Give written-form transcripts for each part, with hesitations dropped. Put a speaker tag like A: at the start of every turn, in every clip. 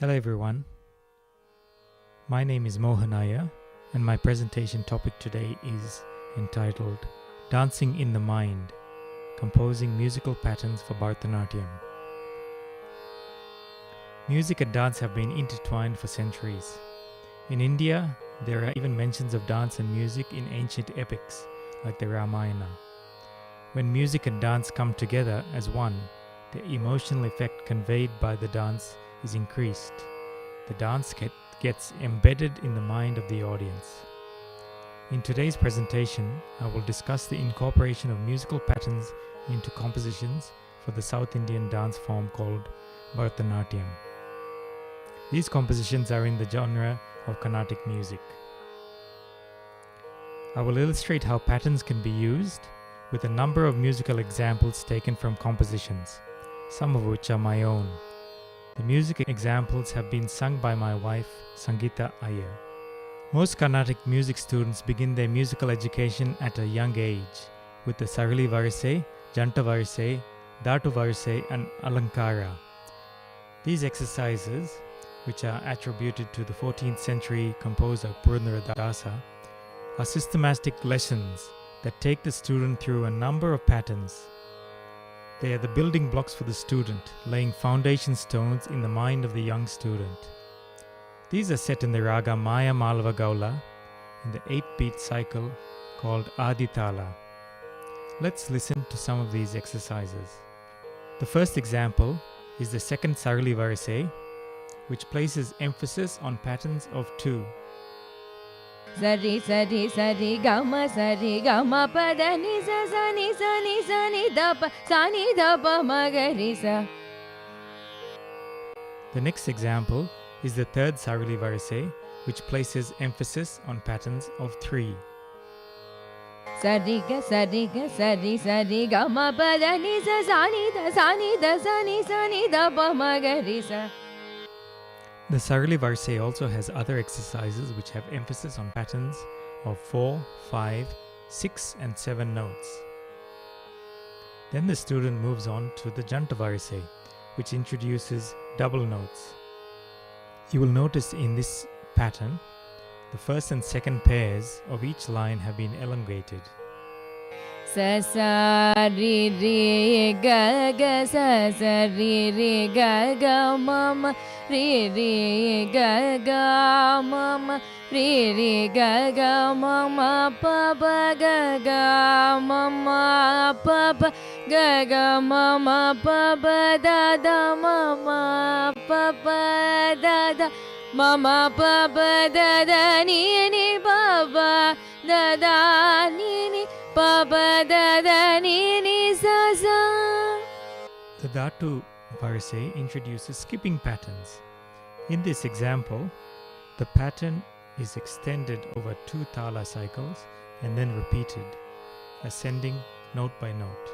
A: Hello everyone, my name is Mohan Ayyar and my presentation topic today is entitled Dancing in the Mind, Composing Musical Patterns for Bharatanatyam. Music and dance have been intertwined for centuries. In India, there are even mentions of dance and music in ancient epics like the Ramayana. When music and dance come together as one, the emotional effect conveyed by the dance is increased. The dance gets embedded in the mind of the audience. In today's presentation, I will discuss the incorporation of musical patterns into compositions for the South Indian dance form called Bharatanatyam. These compositions are in the genre of Carnatic music. I will illustrate how patterns can be used with a number of musical examples taken from compositions, some of which are my own. The music examples have been sung by my wife, Sangeeta Ayyar. Most Carnatic music students begin their musical education at a young age with the sarali varasai, janta varasai, dhattu varasai and alankara. These exercises, which are attributed to the 14th century composer Purandaradasa, are systematic lessons that take the student through a number of patterns. They are the building blocks for the student, laying foundation stones in the mind of the young student. These are set in the raga Maya Malava Gaula in the 8-beat cycle called Aditala. Let's listen to some of these exercises. The first example is the second sarali varasai, which places emphasis on patterns of 2.
B: Sari sari sari gama pada ni sa ni da pa magari sa.
A: The next example is the third sarali varasai, which places emphasis on patterns of 3.
B: Sari gama pada ni da pa magari sa.
A: The sarali varasai also has other exercises which have emphasis on patterns of 4, 5, 6 and 7 notes. Then the student moves on to the janta varasai, which introduces double notes. You will notice in this pattern, the first and second pairs of each line have been elongated.
B: Sa sa ri ri ga ga sa sa ri ri ga ga mama ri ri ga ga mama ri ri ga ga mama pa pa ga ga mama pa pa ga ga mama pa pa da da mama pa pa da da mama pa pa da da ni pa pa da da ni pa pa da da ni sa sa.
A: The dhattu varasai introduces skipping patterns. In this example, the pattern is extended over 2 tala cycles and then repeated, ascending note by note.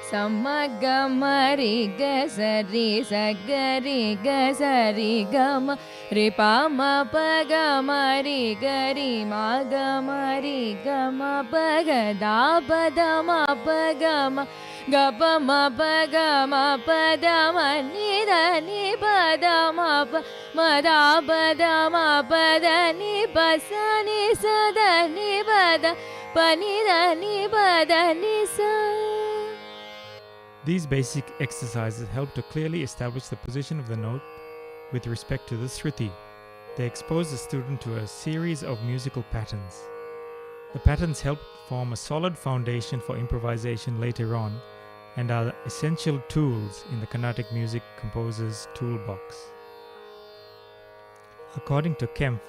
B: Sama ga ma ri ga sa ri sa ga ri ga sa ri ga ma ri pa ma pa ga ma ri ga ri ma ga ma ri ga ma pa ga da pa da ma pa ga ma ga pa ma pa ga ma pa da ma ni da ni pa da ma pa ma da pa da ma pa da ni pa sa ni sa da ni pa da pa ni da ni pa da ni sa.
A: These basic exercises help to clearly establish the position of the note with respect to the shruti. They expose the student to a series of musical patterns. The patterns help form a solid foundation for improvisation later on and are essential tools in the Carnatic music composer's toolbox. According to Kempf,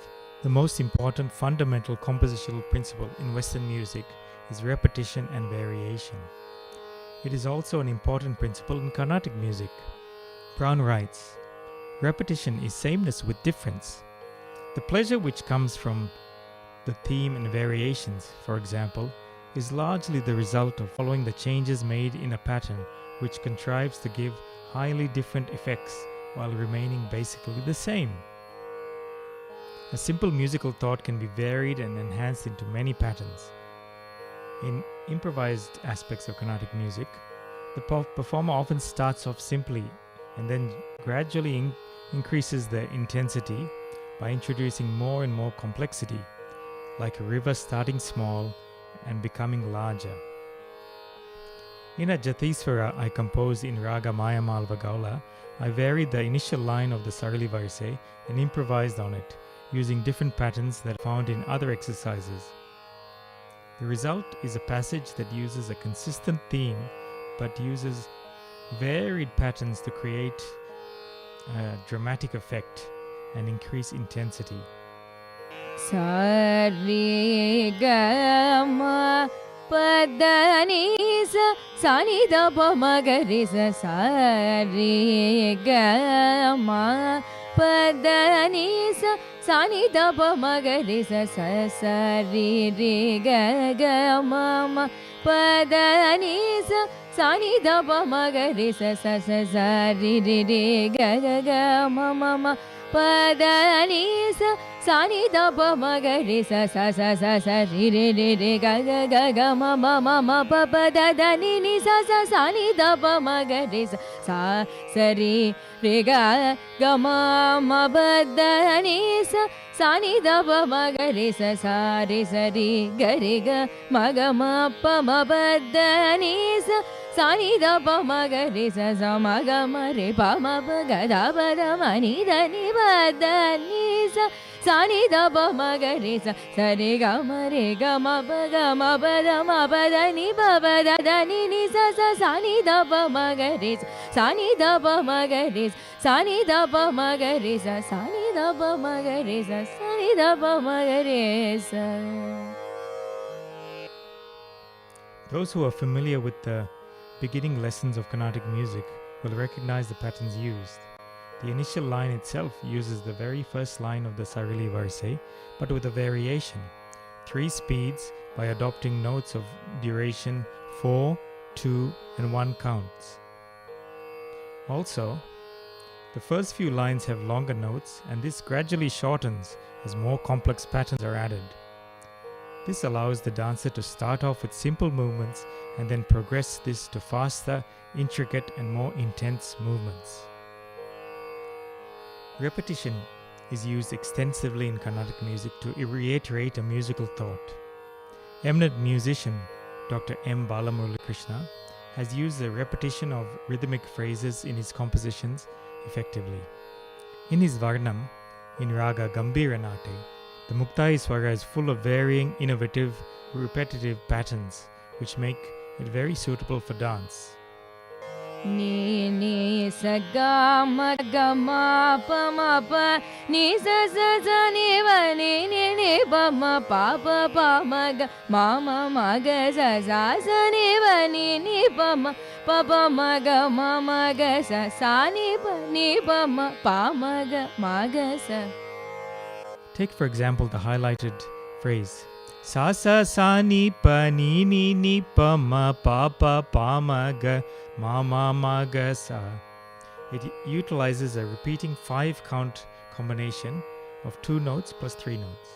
A: the most important fundamental compositional principle in Western music is repetition and variation. It is also an important principle in Carnatic music. Brown writes, repetition is sameness with difference. The pleasure which comes from the theme and variations, for example, is largely the result of following the changes made in a pattern which contrives to give highly different effects while remaining basically the same. A simple musical thought can be varied and enhanced into many patterns. In improvised aspects of Carnatic music, the performer often starts off simply and then gradually increases the intensity by introducing more and more complexity, like a river starting small and becoming larger. In a Jatiswara I composed in Raga Mayamalva Gaula, I varied the initial line of the sarali varasai and improvised on it, using different patterns that are found in other exercises. The result is a passage that uses a consistent theme but uses varied patterns to create a dramatic effect and increase intensity.
B: Sari ga ma pada ni sa sa ni da pa ma ga re sa. Sari ga ma pada ni sa sa ni da pa ma ga re sa. Sa ri re ga ga ma pada ni sa sa ni da pa ma ga re sa. Sa ri re ga ga ma pada ni sa sa ni da pa ma ga re sa. Sa ri re ga ga ma pa pa da ni sa ni da pa ma ga re sa. Sa ri re ga ma pa da ni sa ni da pa ma ga re sa. Sa ri ga ma pa ma pa da ni sa ni da pa ma ga re sa ma ga ma re pa ma pa ga da pa da ma ni da ni pa da ni sa ni da pa ma ga re sa. Sa re ga ma pa da ma pa da ni pa pa da ni sa ni da pa ma ga re sa ni da pa ma ga re sa ni da pa ma ga re sa ni da pa ma ga re sa ni da pa ma ga re sa.
A: Those who are familiar with the beginning lessons of Carnatic music will recognize the patterns used. The initial line itself uses the very first line of the sarali varasai, but with a variation, 3 speeds by adopting notes of duration 4, 2, and 1 counts. Also, the first few lines have longer notes, and this gradually shortens as more complex patterns are added. This allows the dancer to start off with simple movements and then progress this to faster, intricate, and more intense movements. Repetition is used extensively in Carnatic music to reiterate a musical thought. Eminent musician Dr. M. Balamurali Krishna has used the repetition of rhythmic phrases in his compositions effectively. In his Varnam, in Raga Gambhiranate, the Muktai Swara is full of varying, innovative, repetitive patterns which make it very suitable for dance.
B: Ni ni sa ga ma pa pa ni sa ni va ni pa ma ga ma ga sa ni va ni pa ma ga sa ni pa ma ga sa.
A: Take for example the highlighted phrase sa sa ni pa ni pa ma ga ma ga sa. It utilizes a repeating 5-count combination of 2 notes plus 3 notes.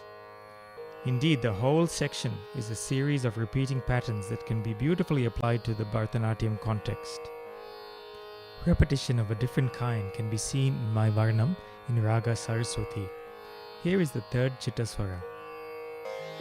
A: Indeed, the whole section is a series of repeating patterns that can be beautifully applied to the bharatanatyam context. Repetition of a different kind can be seen in my Varnam in Raga Saraswati. Here is the 3rd Chittaswara.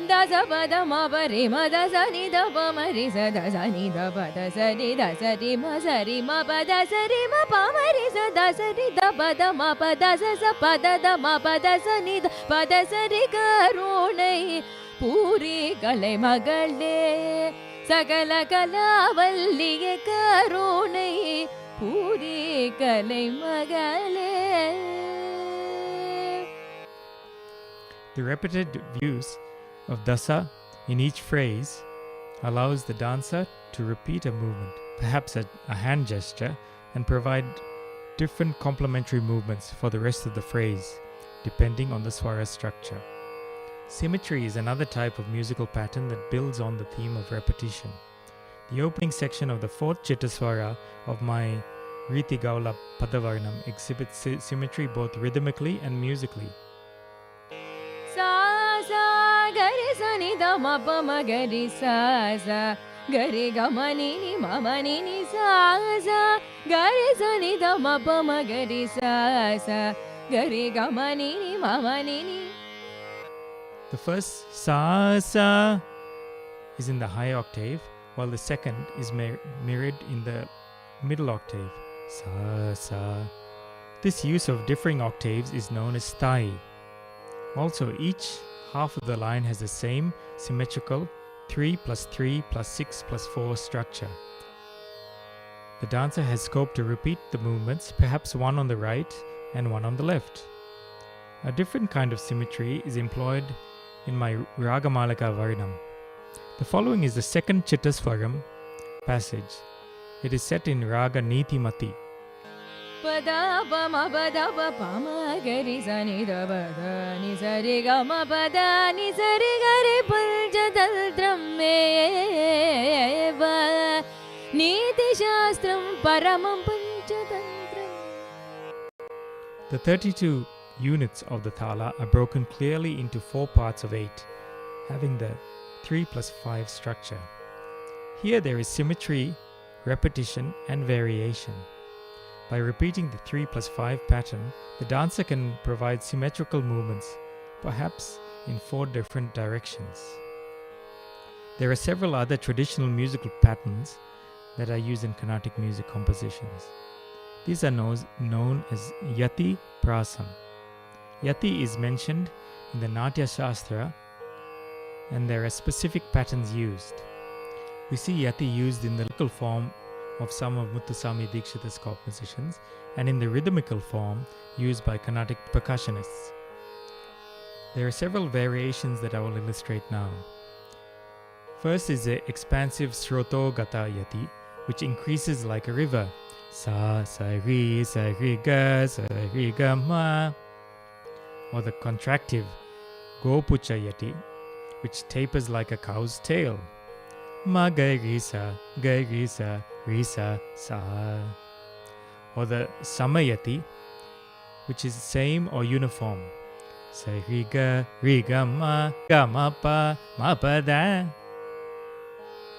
B: Da sa pa da ma pa re ma da sa ni da pa ma re sa da sa ni da pa da sa ri ma pa da sa ri ma pa ma re sa da sa ri da pa da ma pa da sa pa da ma pa da sa ni da pa da sa ri karunai puri kalai magale sakala kalavalliye karunai puri kalai magale.
A: The repeated use of dasa in each phrase allows the dancer to repeat a movement, perhaps a hand gesture, and provide different complementary movements for the rest of the phrase, depending on the swara structure. Symmetry is another type of musical pattern that builds on the theme of repetition. The opening section of the 4th Chittaswara of my Riti Gaula Padavarnam exhibits symmetry both rhythmically and musically.
B: Sa sa ga re sa ni da ma pa ma ga re sa gari gama ni ni mama ni ni sa sa gari sa ni da ma pa ma gari sa sa gari gama ni ni mama ni ni.
A: The first sa sa is in the high octave, while the second is mirrored in the middle octave. Sa sa. This use of differing octaves is known as sthai. Also, each half of the line has the same symmetrical 3 plus 3 plus 6 plus 4 structure. The dancer has scope to repeat the movements, perhaps one on the right and one on the left. A different kind of symmetry is employed in my Ragamalika Varnam. The following is the second Chittaswaram passage. It is set in Raga Nitimati.
B: Pada pa ma pada pa pa ma gari sa ni da ba da ni sa re ga ma pa da ni sa re ga re panchadaldram me va niti shastram paramam panchadaldram.
A: The 32 units of the thala are broken clearly into 4 parts of 8, having the 3 plus 5 structure. Here there is symmetry, repetition and variation. By repeating the 3 plus 5 pattern, the dancer can provide symmetrical movements, perhaps in 4 different directions. There are several other traditional musical patterns that are used in Carnatic music compositions. These are known as yati-traditional. Yati is mentioned in the Natya Shastra, and there are specific patterns used. We see yati used in the lyrical form of some of Muthuswami Dikshita's compositions and in the rhythmical form used by Carnatic percussionists. There are several variations that I will illustrate now. First is the expansive Srotogata yati, which increases like a river. Sa, sa, ri, ga, ma. Or the contractive Gopucha yati, which tapers like a cow's tail. Ma, ga, risa, risa, sa. Or the Samayati, which is same or uniform. Sa, ri, ga, ma, pa, da.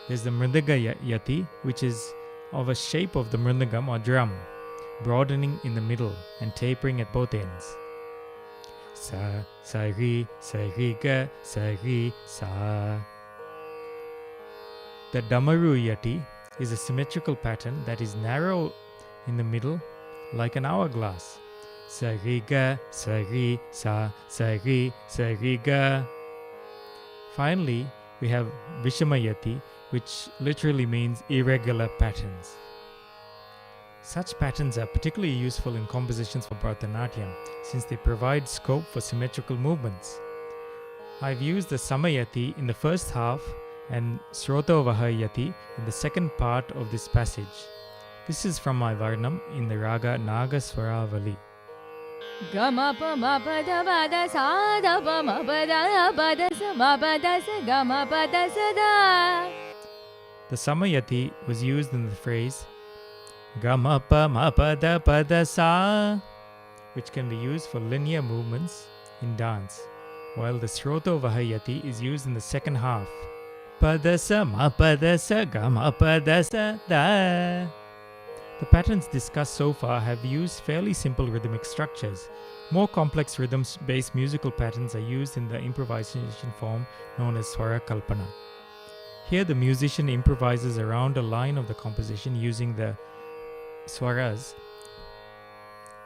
A: There's the Mridanga yati, which is of a shape of the mridangam or drum, broadening in the middle and tapering at both ends. Sa, ri, ga, ri, sa. The Damaru yati is a symmetrical pattern that is narrow in the middle like an hourglass. Sa, ri, ga, ri, sa, ri, ga. Finally, we have Vishamayati, which literally means irregular patterns. Such patterns are particularly useful in compositions for bharatanatyam since they provide scope for symmetrical movements. I've used the Samayati in the first half and Srotovahayati in the second part of this passage. This is from my Varnam in the raga Nagaswaravali.
B: Gama pa ma pa da ba da sa da pa ma pa da sa ma pa da sa ga ma pa da sa da.
A: The Samayati was used in the phrase Gama pa ma pa da sa, which can be used for linear movements in dance, while the Srotovahayati is used in the second half. Padasa ma padasa ga ma padasa da. The patterns discussed so far have used fairly simple rhythmic structures. More complex rhythms-based musical patterns are used in the improvisation form known as svara kalpana. Here the musician improvises around a line of the composition using the swaras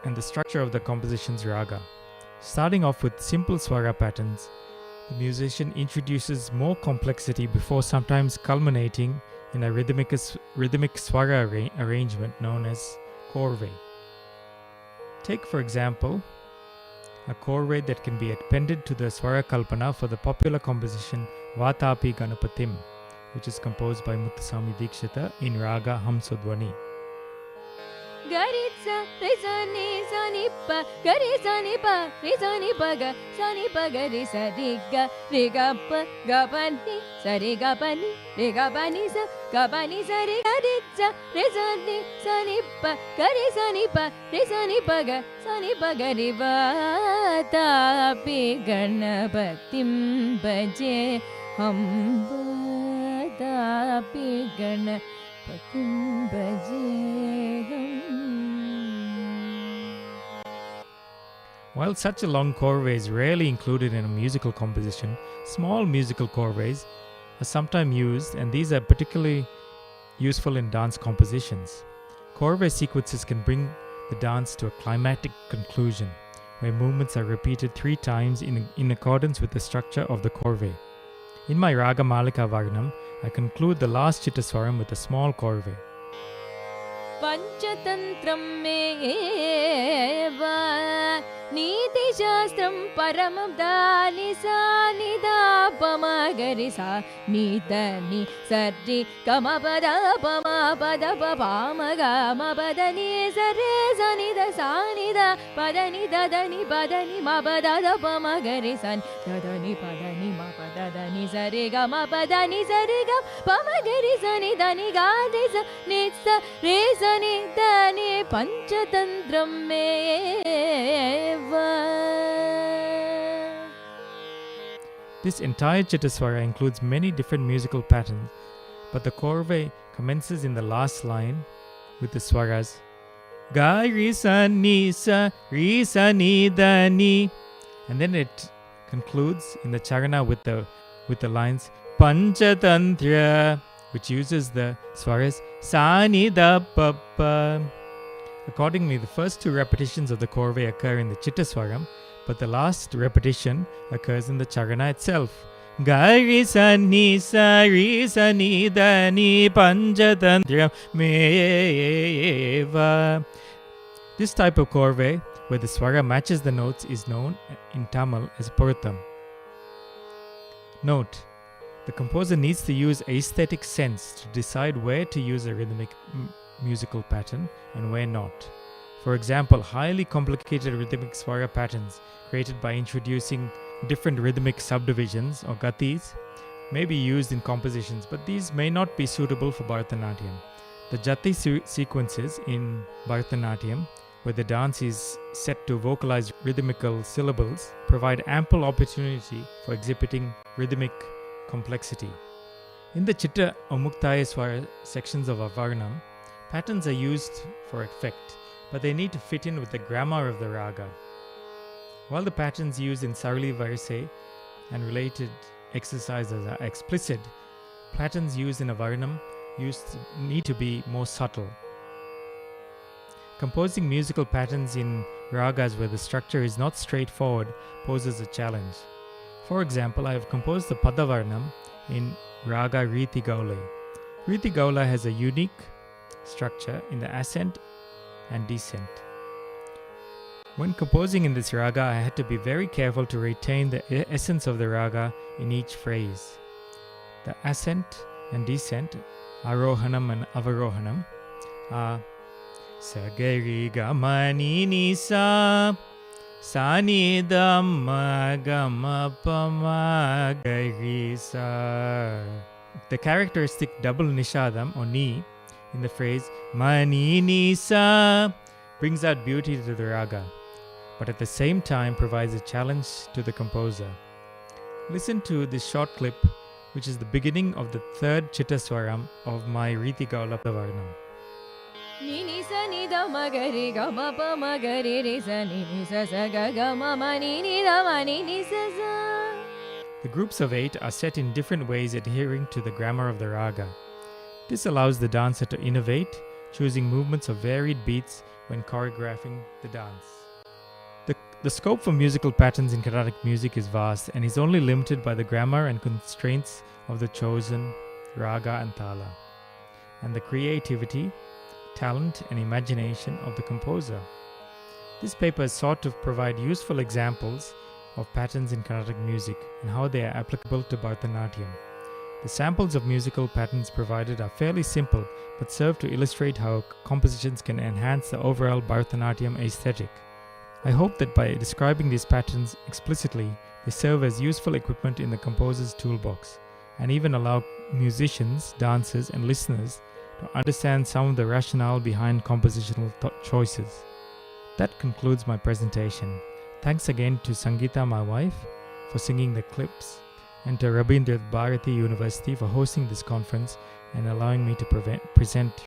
A: and the structure of the composition's raga. Starting off with simple swara patterns, the musician introduces more complexity before sometimes culminating in a rhythmic swara arrangement known as korvai. Take for example a korvai that can be appended to the svara kalpana for the popular composition Vatapi Ganapatim, which is composed by Muthuswami Dikshita in raga Hamsodwani.
B: Garitsa risani sani pa garisani pa risani pa ga sani pa garisa riga riga pa ga pani sari ga pani riga pani sa ga pani sari garitsa risani sani pa garisani pa risani pa ga sani pa gariva tapi ganapatim baje hum तदापि गणपतिं भजेऽहम्.
A: While such a long korvai is rarely included in a musical composition, small musical korvais are sometimes used, and these are particularly useful in dance compositions. Korvai sequences can bring the dance to a climactic conclusion, where movements are repeated 3 times in accordance with the structure of the korvai. In my Raga Malika Varnam, I conclude the last Chittaswaram with a small korvai.
B: Panchantram meva Niti Shastram Paramabdani Sanida Pamagarisa Nidani Sarri Kamapada Pamapada Pamaga Padani Sare Sanida Sanida Padani Dadani Padani Mabada Pamagarisan Dadani Padani Mapadani Sarega Mapadani Sarega Pamagarisani Dani Gadisa Nitsa Resani Dani Panchantram meva.
A: This entire Chittaswara includes many different musical patterns, but the korvai commences in the last line with the swaras Ga Ri Sa Ni Sa Ri Sa Ni Da Ni, and then it concludes in the charana with the lines Panchatantra, which uses the swaras Sa Ni Da Pa Pa. Accordingly, the first 2 repetitions of the korvai occur in the Chittaswaram, but the last repetition occurs in the charana itself. Ga Ri Sa Ni Sa Ri Sa Ni Da Ni Panchatantra meva. This type of korvai, where the swara matches the notes, is known in Tamil as Porutham. Note: the composer needs to use aesthetic sense to decide where to use a rhythmic musical pattern and where not. For example, highly complicated rhythmic swara patterns created by introducing different rhythmic subdivisions or gatis may be used in compositions, but these may not be suitable for Bharatanatyam. The jati sequences in Bharatanatyam, where the dance is set to vocalize rhythmical syllables, provide ample opportunity for exhibiting rhythmic complexity. In the Chitta or Muktaya Swara sections of a Varnam, patterns are used for effect, but they need to fit in with the grammar of the raga. While the patterns used in sarali, varasai and related exercises are explicit, patterns used in a Varnam need to be more subtle. Composing musical patterns in ragas where the structure is not straightforward poses a challenge. For example, I have composed the Padavarnam in raga Riti Gaula. Riti Gaula has a unique structure in the ascent and descent. When composing in this raga, I had to be very careful to retain the essence of the raga in each phrase. The ascent and descent, arohanam and avarohanam, are Sagari Gama Ni Ni Sa Sani Dhamma Gama Pama Gari Sa. The characteristic double nishadam or ni in the phrase Mani Ni Sa brings out beauty to the raga, but at the same time provides a challenge to the composer. Listen to this short clip, which is the beginning of the 3rd Chittaswaram of my Riti Gaula Varnam.
B: Ni ni sa ni da ma ga re ga ma pa ma ga re re sa ni ni sa sa ga ga ma ma ni ni da ma ni ni sa sa.
A: The groups of 8 are set in different ways adhering to the grammar of the raga. This allows the dancer to innovate, choosing movements of varied beats when choreographing the dance. The scope for musical patterns in Carnatic music is vast and is only limited by the grammar and constraints of the chosen raga and thala, and the creativity, talent and imagination of the composer. This paper is sought to provide useful examples of patterns in Carnatic music and how they are applicable to Bharatanatyam. The samples of musical patterns provided are fairly simple but serve to illustrate how compositions can enhance the overall Bharatanatyam aesthetic. I hope that by describing these patterns explicitly, they serve as useful equipment in the composer's toolbox and even allow musicians, dancers and listeners to understand some of the rationale behind compositional choices. That concludes my presentation. Thanks again to Sangeeta, my wife, for singing the clips, and to Rabindra at Bharati University for hosting this conference and allowing me to present